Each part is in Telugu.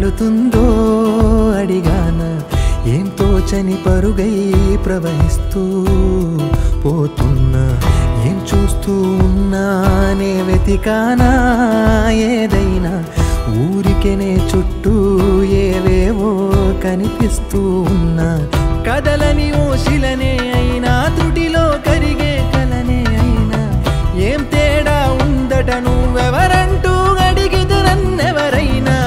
వెళుతుందో అడిగానా ఏం తోచని పరుగై ప్రవహిస్తూ పోతున్నా ఏం చూస్తూ ఉన్నానే వెతికానా ఏదైనా ఊరికెనే చుట్టూ ఏవేవో కనిపిస్తూ ఉన్నా కదలని ఓశిలనే అయినా తుటిలో కరిగే కలనే అయినా ఏం తేడా ఉందట నువ్వెవరంటూ అడిగితే నన్నెవరైనా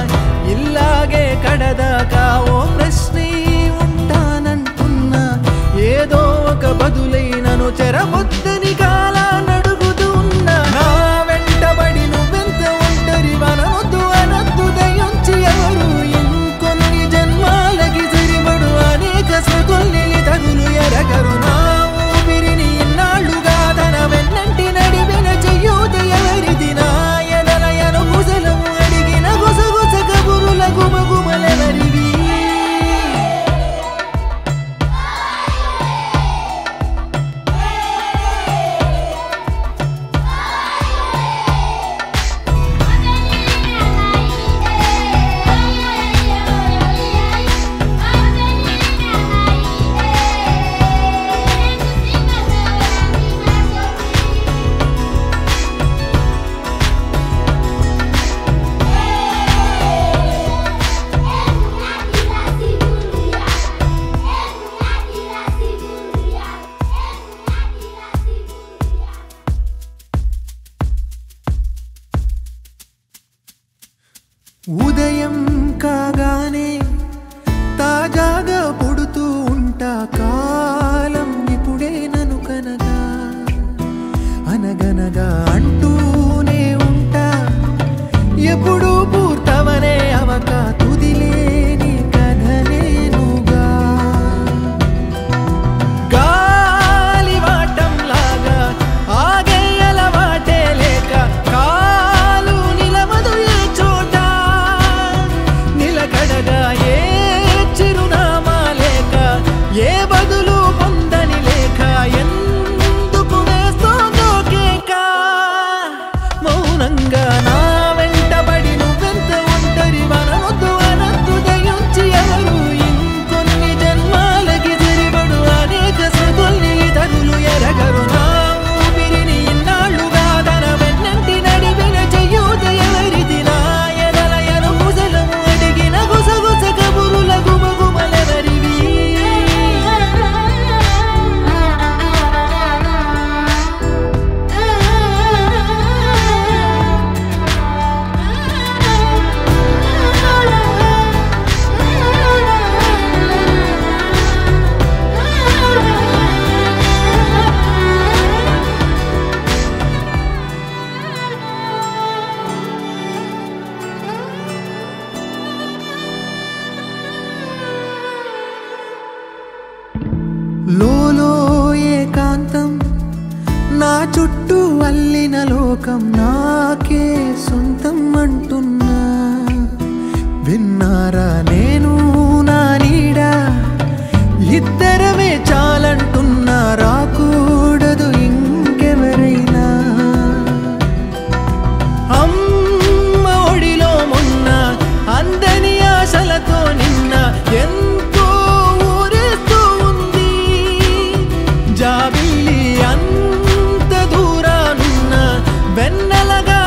ఇల్లాగే కడదాకా ఓ ప్రశ్నే ఉంటానంటున్నా ఏదో ఒక బదులైనను చెరబొద్దని కాలానడుగుతూ ఉన్నా నా వెంటబడి నువ్వెంత ఒంటరి వనవద్దు అనద్దు దయించి ఎవరు ఇంకొన్ని జన్మాలకి సరిపడు అనేక స్మృతుల్ని తగులు ఎరగరు నా ఊపిరిని ఇన్నాళ్ళుగా తన వెన్నంటి నడిపిన చెయ్యూత ఎవరిది నా ఎదలయను గుసలము అడిగిన గుసగుస కబురుల గుమగుమలెవరివి ఉదయం కాగానే తాజాగా పుడుతూ ఉంటా కాలం ఇప్పుడే నన్ను కనగా అనగనగా అంటూనే ఉంటా ఎప్పుడూ పూర్తవనే అవక తుదిలేని కథనేనుగా గాలివాటంలాగా ఆగే అలవాటే లేక కాలు నిలవదు ఏ చోట నిలకడగా ఏ చిరునామా లేక ఏ బదులు పొందని లేక ఎందుకు వేస్తోందో కేక మౌనంగా నా వెంటబడి నువ్వెంత ఒంటరి వనవద్దు అనద్దు దయించి ఎవరు ఇంకొన్ని జన్మాలకి సరిపడు అనేక స్మృతుల్ని తగులు ఎరగరు నా ఊపిరిని ఇన్నాళ్ళుగా తన వెన్నంటి నడిపిన చెయ్యూత ఎవరిది నా ఎదలయను గుసలము అడిగిన గుసగుస కబురుల గుమగుమలెవరివి లోలో ఏకాంతం నా చుట్టూ అల్లిన లోకం నాకే సొంతం అంటున్నా విన్నారా నేను నా నీడ ఇద్దరమే చాలంటున్నా రాకూడదు ఇంకెవరైనా అమ్మ ఒడిలో మొన్న అందని ఆశలతో నిన్న ఎంతో ఊరేస్తూ ఉంది జాబిల్లి అంత దూరానున్న వెన్నెలగా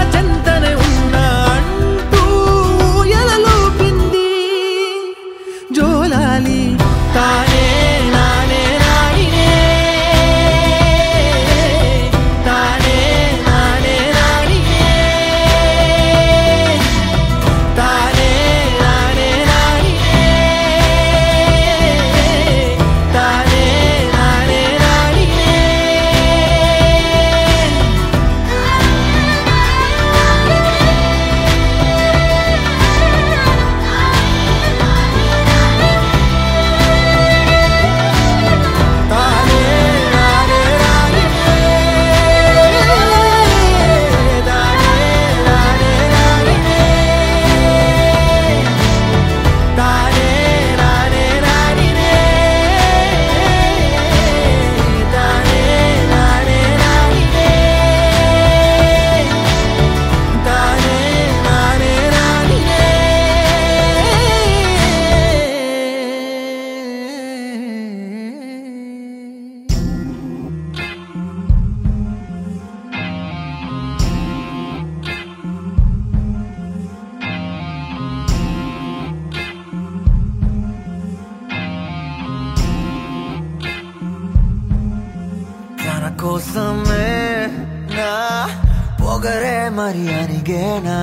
కోసమే నా పొగరే మరి అనిగేనా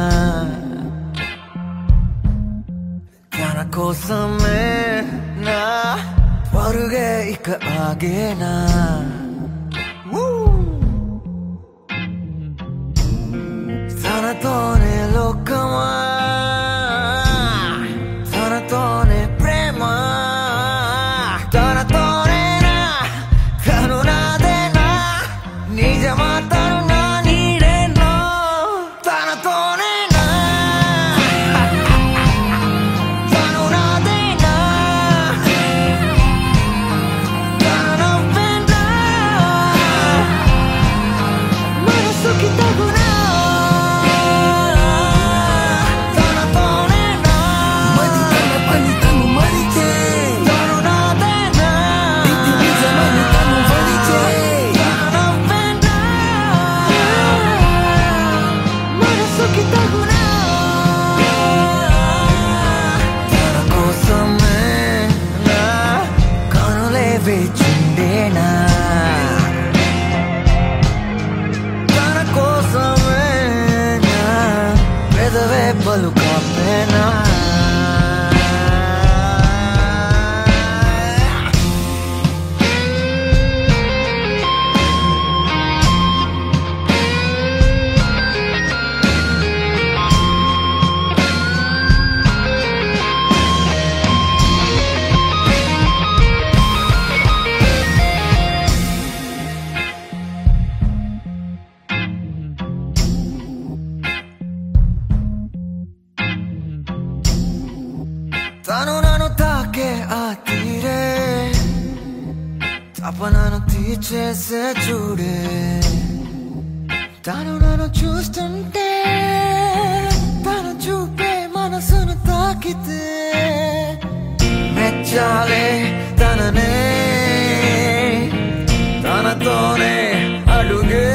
తన కోసమే నా పరుగే ఇక ఆగేనా తనతోనే లోకమా తనతోనే ప్రేమ తనతోనేనా తను నాదేనా నిజమా తను నా నీడేనా తనతోనేనా తను నాదేనా తను నవ్వేనా మనసుకి తగునా వేచుండేనా తన కోసమే నా పెదవే పలుకాపేనా తను నన్ను తాకే ఆ తీరే తపనను తీర్చేసే చూడే తను నన్ను చూస్తుంటే తను చూపే మనసును తాకితే మెచ్చాలే తననే తనతోనే అడుగే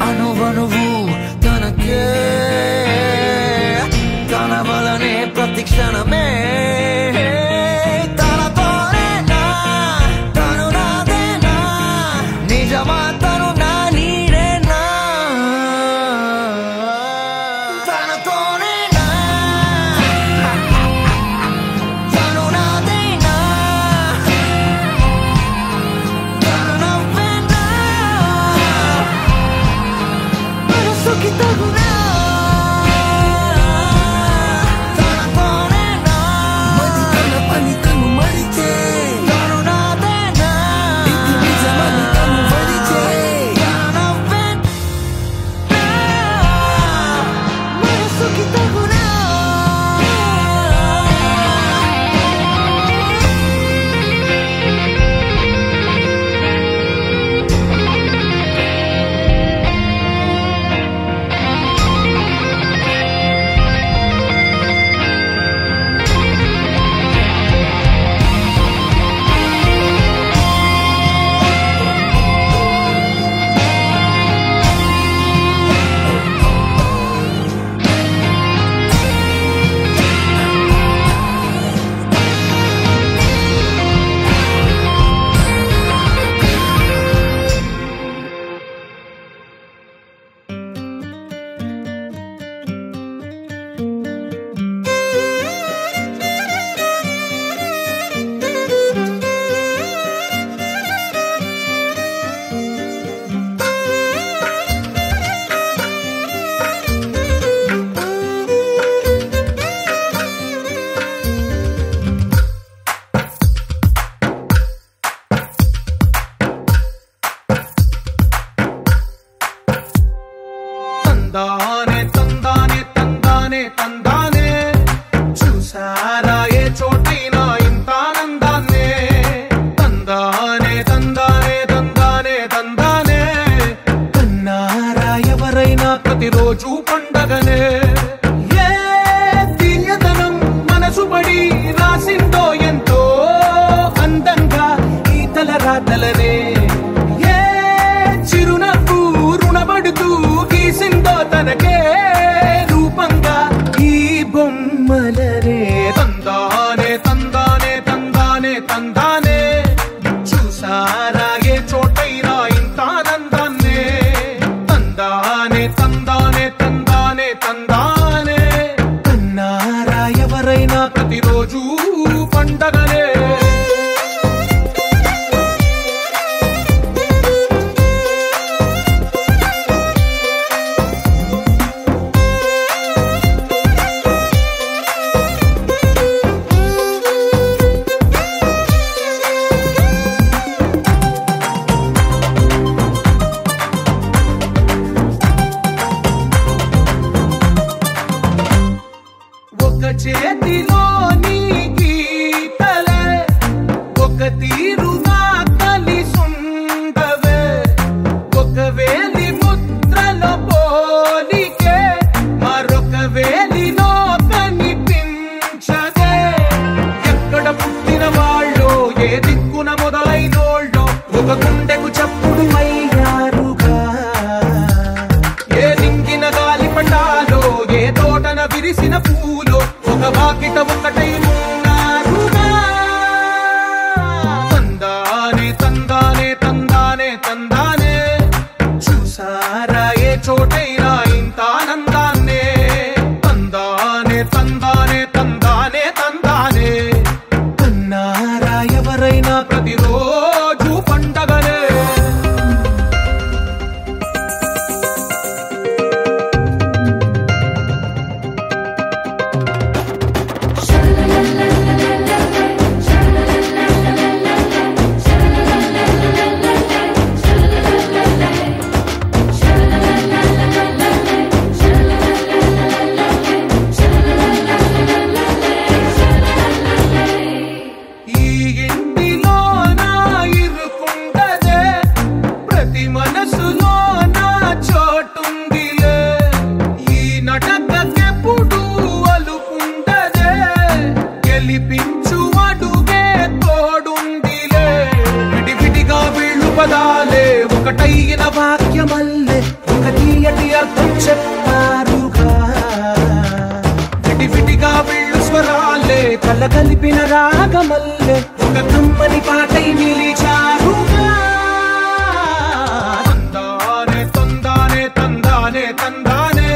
అనువనువు తనకే తన వలనే ప్రతి క్షణమే తనతోనేనా తను నాదేనా నిజమా తను నా నీడేనా తనతోనేనా తను నాదేనా తీరుగా కలిసుండవే ఒక వేలి ముద్రలో పోలికే మరొక వేలిలో కనిపించదే ఎక్కడ పుట్టిన వాళ్ళో ఏ దిక్కున మొదలైనోళ్ళో ఒక గుండెకు చప్పుడు అయ్యారుగా ఏ నింగిన గాలి పటాలో ఏ తోటన విరిసిన పూలో ఒక వాకిట ఒకటై ఉన్నారుగా తందానే తందానే తందానే తందానే చూసారా ఏ చోటైనా ఇంత ఆనందాన్నే తందానే తందానే తందానే తందానే అన్నారా ఎవరైనా ప్రతిరోజు పండగనే ఒకటైన వాక్యమల్లే ఒక తీయటి అర్థం చెప్పారుగా విడివిడిగా వీళ్ళు స్వరాలే కలగలిపిన రాగమల్లే ఒక కమ్మని పాటై నిలిచారుగా తందానే తందానే తందానే తందానే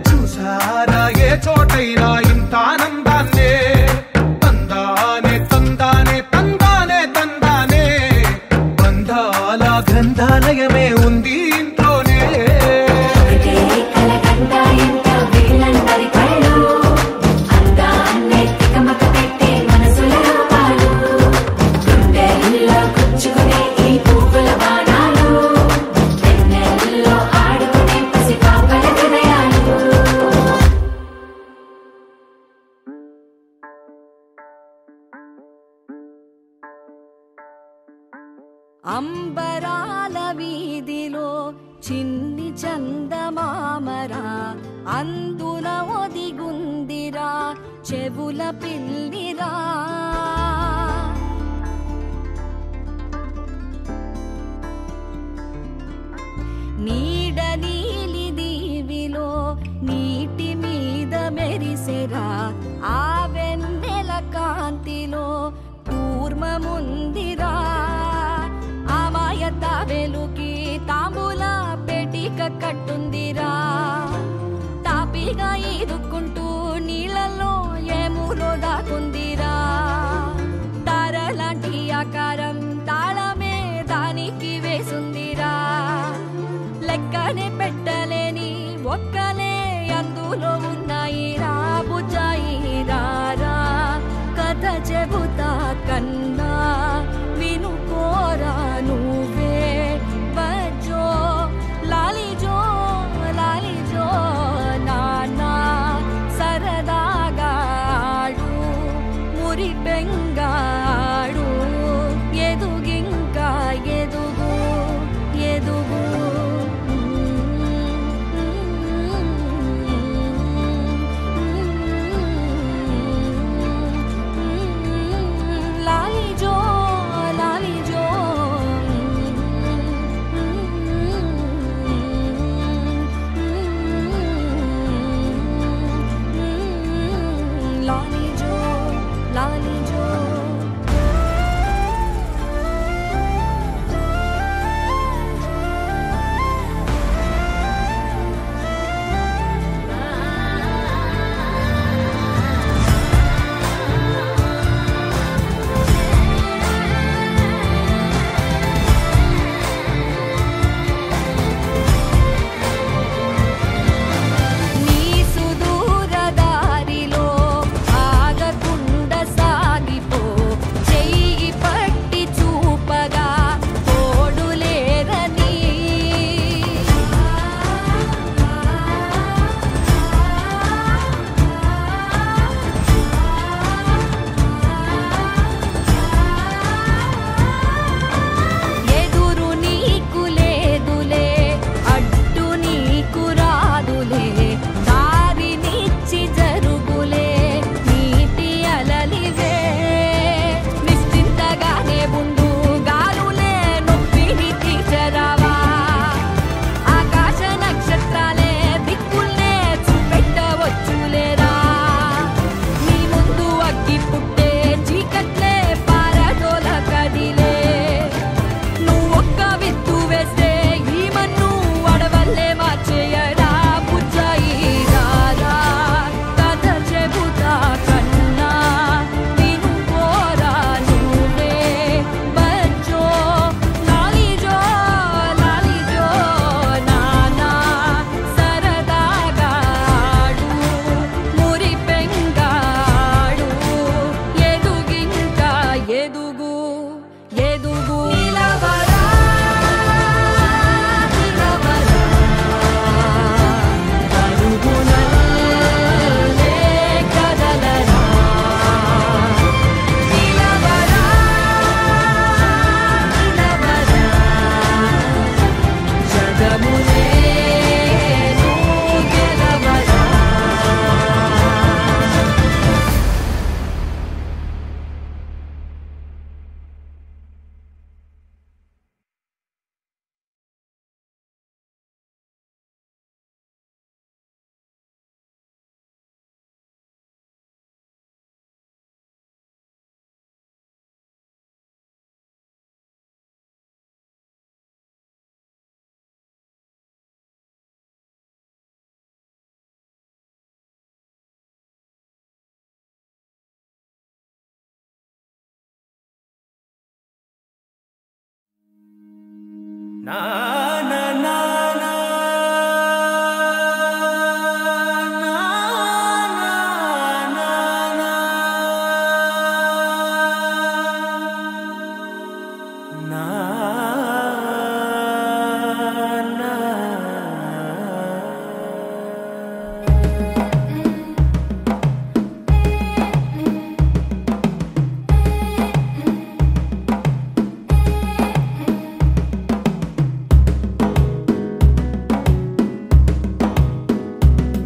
చూసారా ఏ చోటైనా ఇంత ఆనందాన్నే తందానే తందానే తందానే తందానే బంధాల గ్రంథాలయమే ఉంది ఇంట్లోనే అంబరాల వీధిలో చిన్ని చందమామరా అందున ఒదిగుందిరా చెవుల పిల్లిరా నీడ నీలి దీవిలో నీటి మీద మెరిసెరా ఆ వెన్నెల కాంతిలో కూర్మముందిరా అమాయత వెలుకి తాంబూల పెటిక కట్టుందిరా తాపిగా ఈదుకుంటూ నీళ్ళల్లో ఏములో దాకుందిరా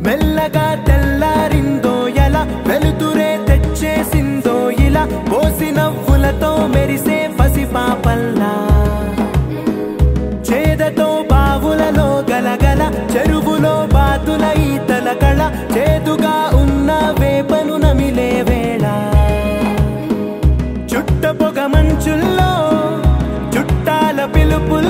మెల్లగా తెల్లారిందో ఎలా వెలుతురే తెచ్చేసిందో ఇలా పోసి నవ్వులతో మెరిసే పసిపాపల్లా చేదతో బావులలో గలగల చెరువులో బాతుల ఈతల కళ చేదుగా ఉన్న వేపను నమిలే వేళ చుట్ట పొగ మంచుల్లో చుట్టాల పిలుపుల